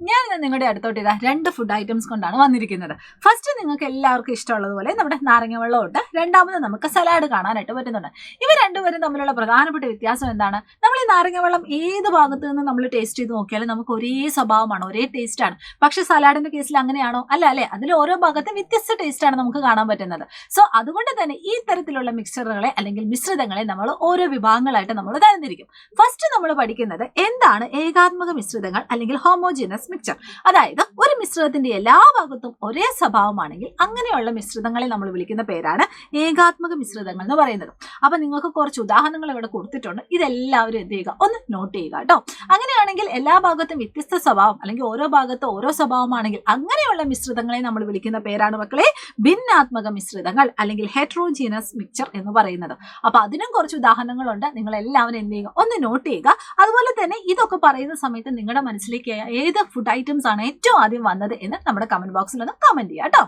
ഞാൻ ഇന്ന് നിങ്ങളുടെ അടുത്തോട്ട് ഇതാ 2 ഫുഡ് ഐറ്റംസ് കൊണ്ടാണ് വന്നിരിക്കുന്നത്. ഫസ്റ്റ് നിങ്ങൾക്ക് എല്ലാവർക്കും ഇഷ്ടമുള്ളതുപോലെ നമ്മുടെ നാരങ്ങ വെള്ളമുണ്ട്, രണ്ടാമത് നമുക്ക് സലാഡ് കാണാനായിട്ട് പറ്റുന്നുണ്ട്. ഇവ രണ്ടുപേരും തമ്മിലുള്ള പ്രധാനപ്പെട്ട വ്യത്യാസം എന്താണ്? നമ്മൾ ഈ നാരങ്ങ വെള്ളം ഏത് ഭാഗത്ത് നിന്ന് നമ്മൾ ടേസ്റ്റ് ചെയ്ത് നോക്കിയാലും നമുക്ക് ഒരേ സ്വഭാവമാണ്, ഒരേ ടേസ്റ്റ് ആണ്. പക്ഷെ സലാഡിന്റെ കേസിൽ അങ്ങനെയാണോ? അല്ല അല്ലേ, അതിൽ ഓരോ ഭാഗത്തും വ്യത്യസ്ത ടേസ്റ്റ് ആണ് നമുക്ക് കാണാൻ പറ്റുന്നത്. സോ അതുകൊണ്ട് തന്നെ ഈ തരത്തിലുള്ള മിക്സറുകളെ അല്ലെങ്കിൽ മിശ്രിതങ്ങളെ നമ്മൾ ഓരോ വിഭാഗങ്ങളായിട്ട് നമ്മൾ തരംതിരിക്കും. ഫസ്റ്റ് നമ്മൾ പഠിക്കുന്നത് എന്താണ് ഏകാത്മക മിശ്രിതങ്ങൾ അല്ലെങ്കിൽ ഹോമോജീനസ് മിക്സ്ചർ. അതായത് ഒരു മിശ്രിതത്തിന്റെ എല്ലാ ഭാഗത്തും ഒരേ സ്വഭാവമാണെങ്കിൽ അങ്ങനെയുള്ള മിശ്രിതങ്ങളെ നമ്മൾ വിളിക്കുന്ന പേരാണ് ഏകാത്മക മിശ്രിതങ്ങൾ എന്ന് പറയുന്നത്. അപ്പൊ നിങ്ങൾക്ക് കുറച്ച് ഉദാഹരണങ്ങൾ ഇവിടെ കൊടുത്തിട്ടുണ്ട്, ഇതെല്ലാവരും എന്ത് ചെയ്യുക, ഒന്ന് നോട്ട് ചെയ്യുക കേട്ടോ. അങ്ങനെയാണെങ്കിൽ എല്ലാ ഭാഗത്തും വ്യത്യസ്ത സ്വഭാവം അല്ലെങ്കിൽ ഓരോ ഭാഗത്തും ഓരോ സ്വഭാവമാണെങ്കിൽ അങ്ങനെയുള്ള മിശ്രിതങ്ങളെ നമ്മൾ വിളിക്കുന്ന പേരാണ് മക്കളെ ഭിന്നാത്മക മിശ്രിതങ്ങൾ അല്ലെങ്കിൽ ഹെറ്ററോജീനസ് മിക്സ്ചർ എന്ന് പറയുന്നത്. അപ്പൊ അതിനും കുറച്ച് ഉദാഹരണങ്ങളുണ്ട്, നിങ്ങൾ എല്ലാവരും എന്ത് ചെയ്യുക, ഒന്ന് നോട്ട് ചെയ്യുക. അതുപോലെ തന്നെ ഇതൊക്കെ പറയുന്ന സമയത്ത് നിങ്ങളുടെ മനസ്സിലേക്ക് ഏത് ഫുഡ് ഐറ്റംസ് ആണ് ഏറ്റവും ആദ്യം വന്നത് എന്ന് നമ്മുടെ കമന്റ് ബോക്സിൽ ഒന്ന് കമന്റ് ചെയ്യുക കേട്ടോ.